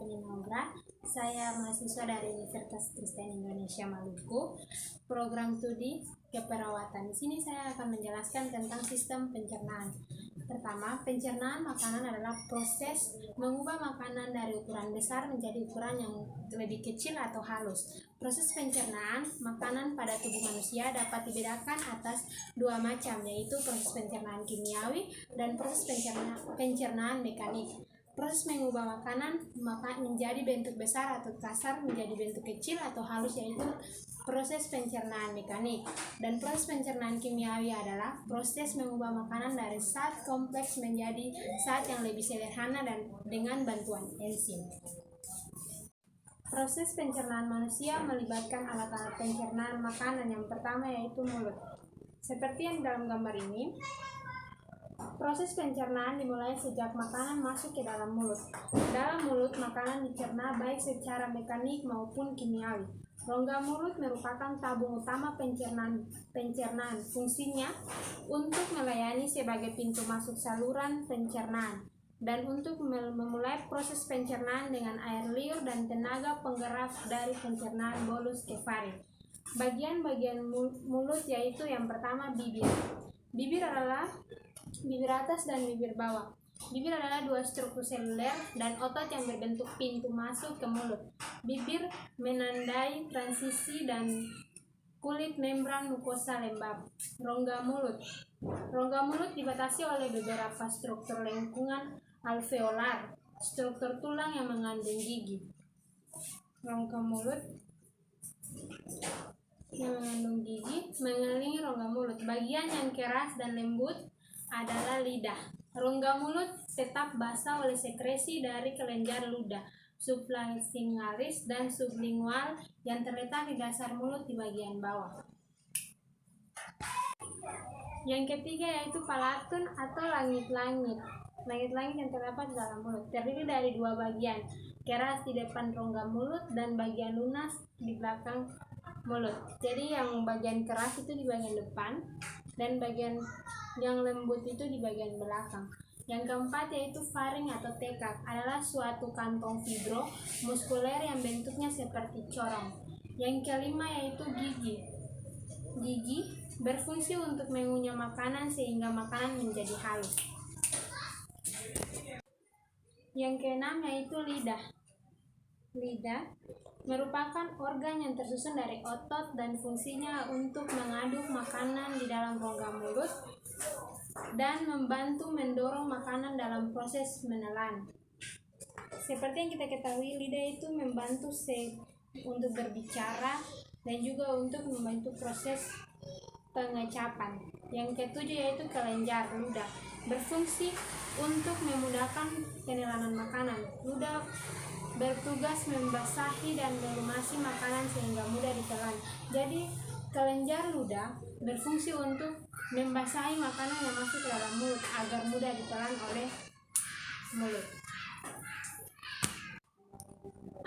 Peninaogra. Saya mahasiswa dari Universitas Kristen Indonesia Maluku, program studi keperawatan. Di sini saya akan menjelaskan tentang sistem pencernaan. Pertama, pencernaan makanan adalah proses mengubah makanan dari ukuran besar menjadi ukuran yang lebih kecil atau halus. Proses pencernaan makanan pada tubuh manusia dapat dibedakan atas dua macam, yaitu proses pencernaan kimiawi dan proses pencernaan mekanik. Proses mengubah makanan menjadi bentuk besar atau kasar menjadi bentuk kecil atau halus yaitu proses pencernaan mekanik. Dan proses pencernaan kimiawi adalah proses mengubah makanan dari zat kompleks menjadi zat yang lebih sederhana dan dengan bantuan enzim. Proses pencernaan manusia melibatkan alat-alat pencernaan makanan. Yang pertama yaitu mulut. Seperti yang dalam gambar ini, proses pencernaan dimulai sejak makanan masuk ke dalam mulut. Dalam mulut, makanan dicerna baik secara mekanik maupun kimiawi. Rongga mulut merupakan tabung utama pencernaan. Fungsinya untuk melayani sebagai pintu masuk saluran pencernaan dan untuk memulai proses pencernaan dengan air liur dan tenaga penggerak dari pencernaan bolus ke faring. Bagian-bagian mulut yaitu yang pertama bibir. Bibir adalah bibir atas dan bibir bawah. Bibir adalah dua struktur seluler dan otot yang berbentuk pintu masuk ke mulut. Bibir menandai transisi dan kulit membran mukosa lembab. Rongga mulut. Rongga mulut dibatasi oleh beberapa struktur lengkungan alveolar, struktur tulang yang mengandung gigi. Rongga mulut yang mengandung gigi mengelilingi rongga mulut. Bagian yang keras dan lembut adalah lidah. Rongga mulut tetap basah oleh sekresi dari kelenjar ludah, sublaryngalis dan sublingual yang terletak di dasar mulut di bagian bawah. Yang ketiga yaitu palatun atau langit-langit. Langit-langit yang terdapat di dalam mulut terdiri dari dua bagian, keras di depan rongga mulut dan bagian lunas di belakang mulut. Jadi yang bagian keras itu di bagian depan dan bagian yang lembut itu di bagian belakang. Yang keempat yaitu faring atau tekak, adalah suatu kantong fibro muskuler yang bentuknya seperti corong. Yang kelima yaitu gigi. Gigi berfungsi untuk mengunyah makanan sehingga makanan menjadi halus. Yang keenam yaitu lidah. Lidah merupakan organ yang tersusun dari otot dan fungsinya untuk mengaduk makanan di dalam rongga mulut dan membantu mendorong makanan dalam proses menelan. Seperti yang kita ketahui, lidah itu membantu untuk berbicara dan juga untuk membantu proses pengecapan. Yang ketujuh yaitu kelenjar ludah, berfungsi untuk memudahkan penelanan makanan. Ludah bertugas membasahi dan melumasi makanan sehingga mudah ditelan. Jadi kelenjar ludah berfungsi untuk membasahi makanan yang masuk ke dalam mulut agar mudah ditelan oleh mulut.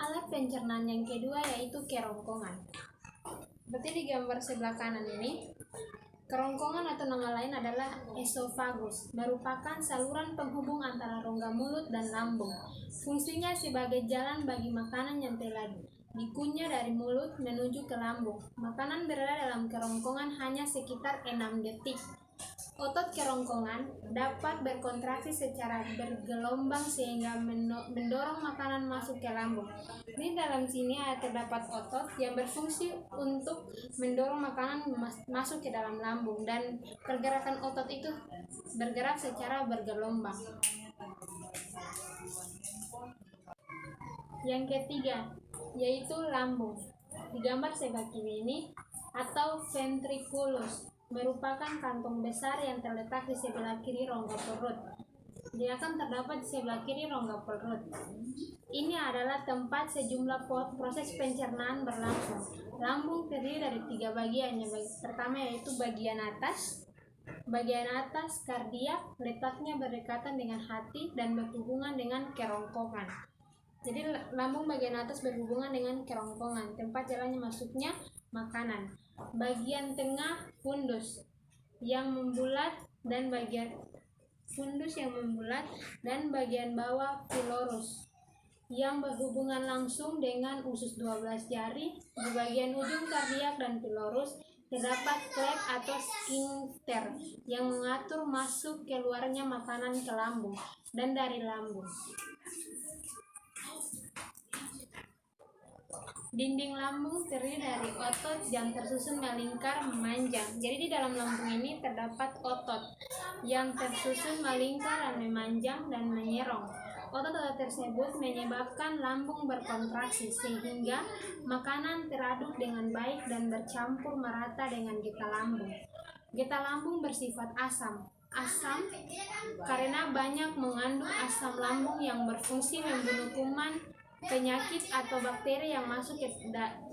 Alat pencernaan yang kedua yaitu kerongkongan. Seperti di gambar sebelah kanan ini, kerongkongan atau nama lain adalah esofagus, merupakan saluran penghubung antara rongga mulut dan lambung. Fungsinya sebagai jalan bagi makanan yang telah dikunyah dari mulut menuju ke lambung. Makanan berada dalam kerongkongan hanya sekitar 6 detik. Otot kerongkongan dapat berkontraksi secara bergelombang sehingga mendorong makanan masuk ke lambung. Di dalam sini terdapat otot yang berfungsi untuk mendorong makanan masuk ke dalam lambung dan pergerakan otot itu bergerak secara bergelombang. Yang ketiga yaitu lambung. Di gambar sebelah kiri ini atau ventriculus merupakan kantong besar yang terletak di sebelah kiri rongga perut. Dia akan terdapat di sebelah kiri rongga perut. Ini adalah tempat sejumlah proses pencernaan berlangsung. Lambung terdiri dari 3 bagian. Yang pertama yaitu bagian atas. Bagian atas kardiak, letaknya berdekatan dengan hati dan berhubungan dengan kerongkongan. Jadi lambung bagian atas berhubungan dengan kerongkongan, tempat jalannya masuknya makanan. Bagian tengah fundus yang membulat dan bagian bawah pilorus yang berhubungan langsung dengan usus 12 jari. Di bagian ujung kardiak dan pilorus terdapat klep atau sphincter yang mengatur masuk keluarnya makanan ke lambung dan dari lambung. Dinding lambung terdiri dari otot yang tersusun melingkar memanjang. Jadi di dalam lambung ini terdapat otot yang tersusun melingkar dan memanjang dan menyerong. Otot-otot tersebut menyebabkan lambung berkontraksi sehingga makanan teraduk dengan baik dan bercampur merata dengan getah lambung. Getah lambung bersifat asam. Asam karena banyak mengandung asam lambung yang berfungsi membunuh kuman, penyakit atau bakteri yang masuk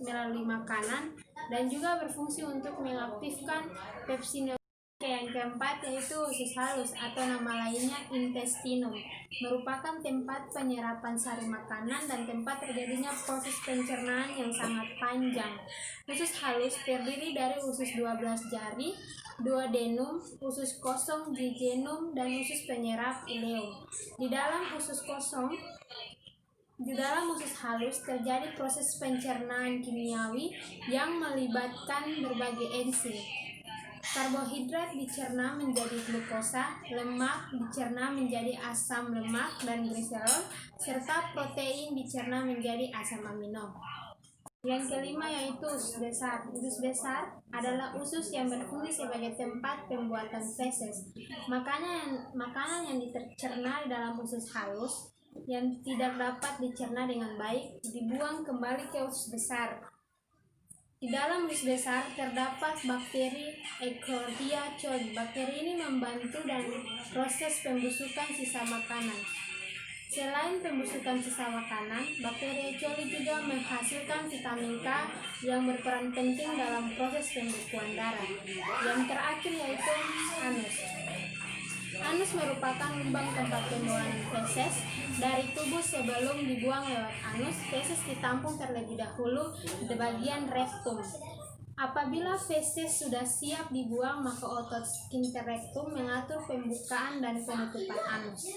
melalui makanan, dan juga berfungsi untuk mengaktifkan pepsinogen. Yang keempat yaitu usus halus atau nama lainnya intestinum, merupakan tempat penyerapan sari makanan dan tempat terjadinya proses pencernaan yang sangat panjang. Usus halus terdiri dari usus 12 jari, duodenum, usus kosong, jejunum, dan usus penyerap ileum. Di dalam usus halus terjadi proses pencernaan kimiawi yang melibatkan berbagai enzim. Karbohidrat dicerna menjadi glukosa, lemak dicerna menjadi asam lemak dan gliserol, serta protein dicerna menjadi asam amino. Yang kelima yaitu usus besar. Usus besar adalah usus yang berfungsi sebagai tempat pembuatan feses. Makanan yang dicerna di dalam usus halus yang tidak dapat dicerna dengan baik dibuang kembali ke usus besar. Di dalam usus besar terdapat bakteri Escherichia coli. Bakteri ini membantu dalam proses pembusukan sisa makanan. Selain pembusukan sisa makanan, bakteri E. coli juga menghasilkan vitamin K yang berperan penting dalam proses pembekuan darah. Yang terakhir yaitu anus. Anus merupakan lubang tempat pembuangan feses dari tubuh. Sebelum dibuang lewat anus, feses ditampung terlebih dahulu di bagian rektum. Apabila feses sudah siap dibuang, maka otot sphincter rektum mengatur pembukaan dan penutupan anus.